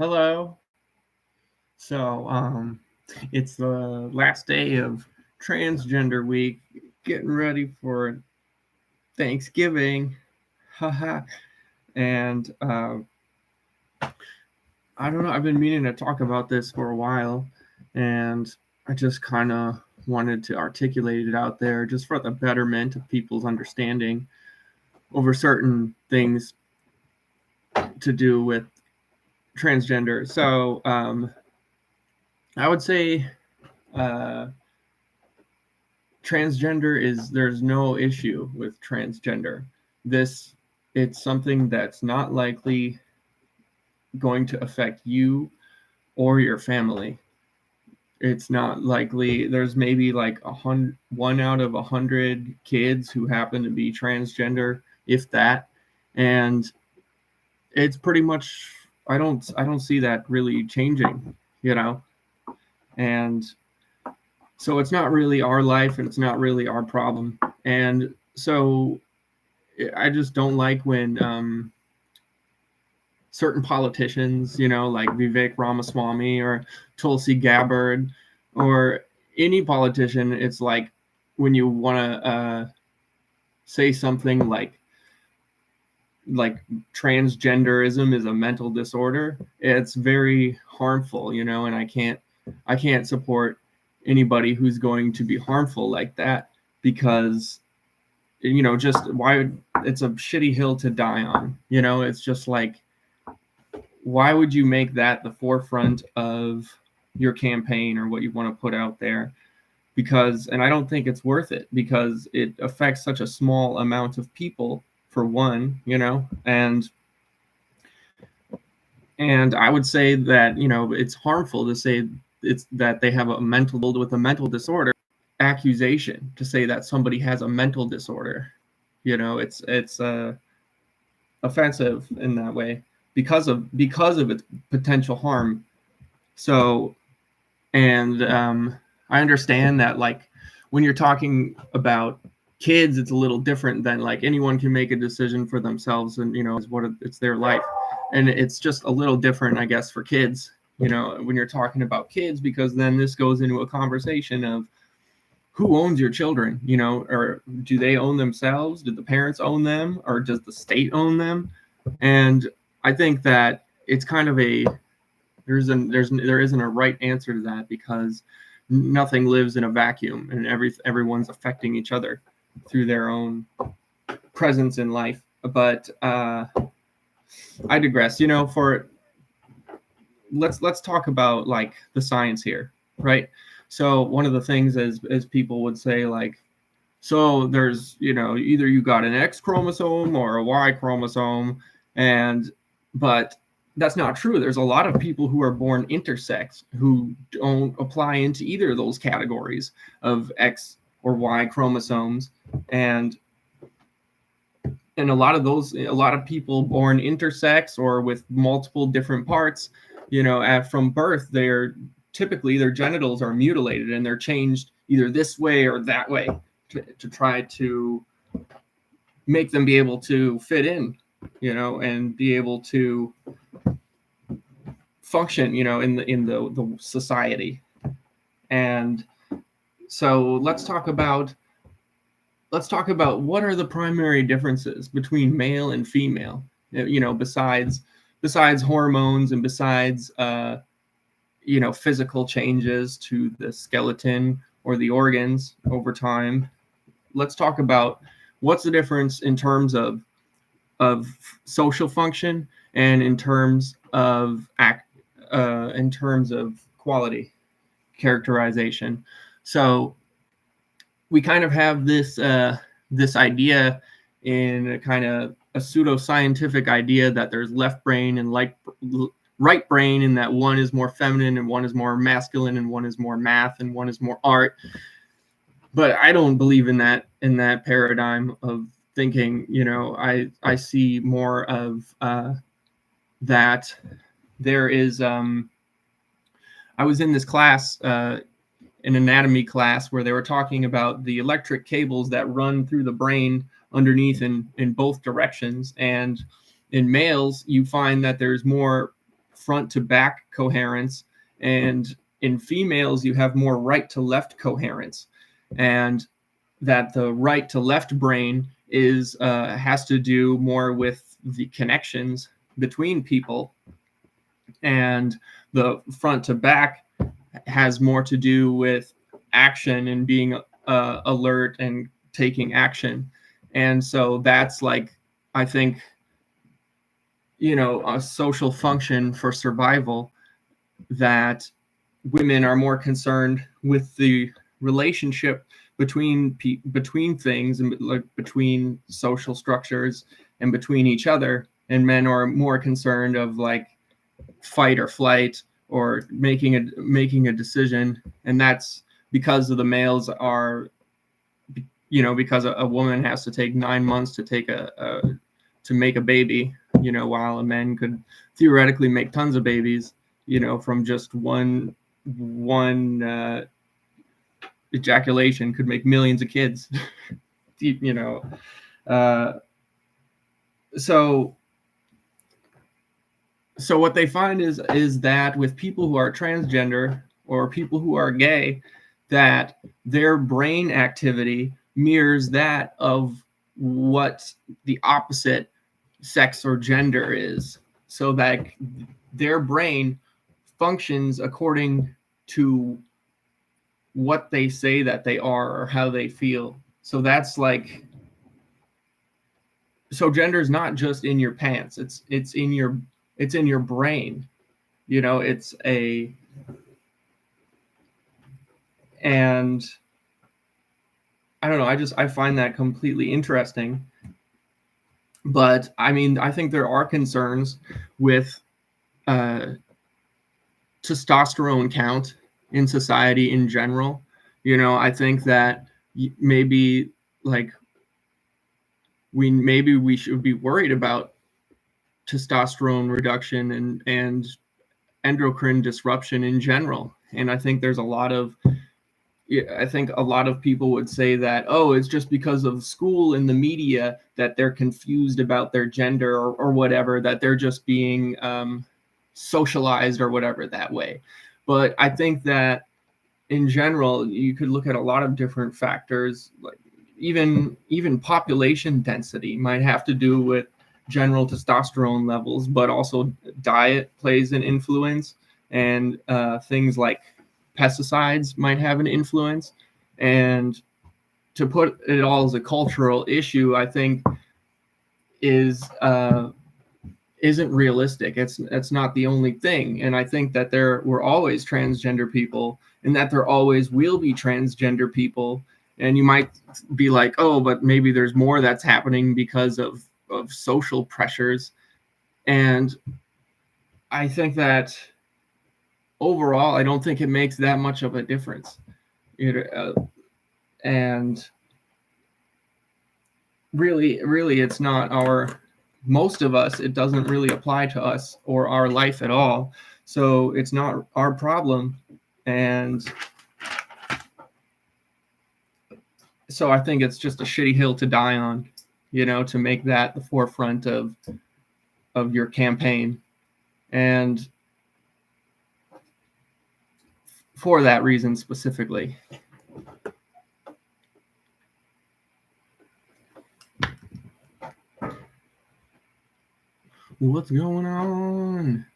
Hello. So, it's the last day of transgender week, getting ready for Thanksgiving. Haha. And I don't know, I've been meaning to talk about this for a while, and I just kind of wanted to articulate it out there just for the betterment of people's understanding over certain things to do with transgender. So, I would say uh, transgender is there's no issue with transgender. This it's something that's not likely going to affect you or your family. It's not likely. There's maybe like one out of 100 kids who happen to be transgender, if that, and it's pretty much. I don't see that really changing, you know, and so it's not really our life and it's not really our problem, and so I just don't like when certain politicians, like Vivek Ramaswamy or Tulsi Gabbard or any politician, it's like when you want to say something like transgenderism is a mental disorder, it's very harmful, and I can't support anybody who's going to be harmful like that because just why it's a shitty hill to die on. It's just like, why would you make that the forefront of your campaign or what you want to put out there? And I don't think it's worth it because it affects such a small amount of people, for one, and I would say that, it's harmful to say it's that they have a mental disorder accusation, to say that somebody has a mental disorder. It's offensive in that way because of its potential harm. So, and I understand that, like, when you're talking about kids, it's a little different than, like, anyone can make a decision for themselves, and it's their life, and it's just a little different, I guess, for kids. When you're talking about kids, because then this goes into a conversation of who owns your children, or do they own themselves? Do the parents own them, or does the state own them? And I think that it's kind of there isn't a right answer to that, because nothing lives in a vacuum, and everyone's affecting each other through their own presence in life. But I digress. Let's talk about, like, the science here, right? So one of the things, as people would say, like, so there's, either you got an X chromosome or a Y chromosome, but that's not true. There's a lot of people who are born intersex who don't apply into either of those categories of X or Y chromosomes, and a lot of people born intersex or with multiple different parts, from birth, typically their genitals are mutilated and they're changed either this way or that way to try to make them be able to fit in, and be able to function, in the society. And so let's talk about what are the primary differences between male and female, besides hormones and besides physical changes to the skeleton or the organs over time. Let's talk about what's the difference in terms of social function and in terms of quality characterization. So we kind of have this idea, in a kind of a pseudoscientific idea, that there's left brain and right brain, and that one is more feminine and one is more masculine and one is more math and one is more art. But I don't believe in that paradigm of thinking. I see more of that there is. I was in this class, an anatomy class, where they were talking about the electric cables that run through the brain underneath in both directions. And in males, you find that there's more front to back coherence, and in females you have more right to left coherence, and that the right to left brain is has to do more with the connections between people, and the front to back has more to do with action and being alert and taking action. And so that's like, I think, a social function for survival, that women are more concerned with the relationship between things, and like between social structures and between each other, and men are more concerned of like fight or flight, or making a decision. And that's because of the males are, because a woman has to take 9 months to to make a baby, while a man could theoretically make tons of babies, from just one ejaculation, could make millions of kids. uh, so so what they find is that with people who are transgender or people who are gay, that their brain activity mirrors that of what the opposite sex or gender is. So that their brain functions according to what they say that they are or how they feel. So that's like, so gender is not just in your pants. It's in your brain. It's a, and I don't know, I find that completely interesting. But I mean, I think there are concerns with testosterone count in society in general. I think that maybe like we should be worried about testosterone reduction and endocrine disruption in general. And I think there's a lot of people would say that, oh, it's just because of school and the media that they're confused about their gender, or whatever, that they're just being socialized or whatever that way. But I think that in general, you could look at a lot of different factors, like even population density might have to do with general testosterone levels, but also diet plays an influence, and things like pesticides might have an influence. And to put it all as a cultural issue, I think isn't realistic. It's not the only thing. And I think that there were always transgender people, and that there always will be transgender people. And you might be like, oh, but maybe there's more that's happening because of social pressures. And I think that overall, I don't think it makes that much of a difference. And really, it's not most of us, it doesn't really apply to us or our life at all. So it's not our problem. And so I think it's just a shitty hill to die on, to make that the forefront of your campaign. And for that reason specifically. What's going on?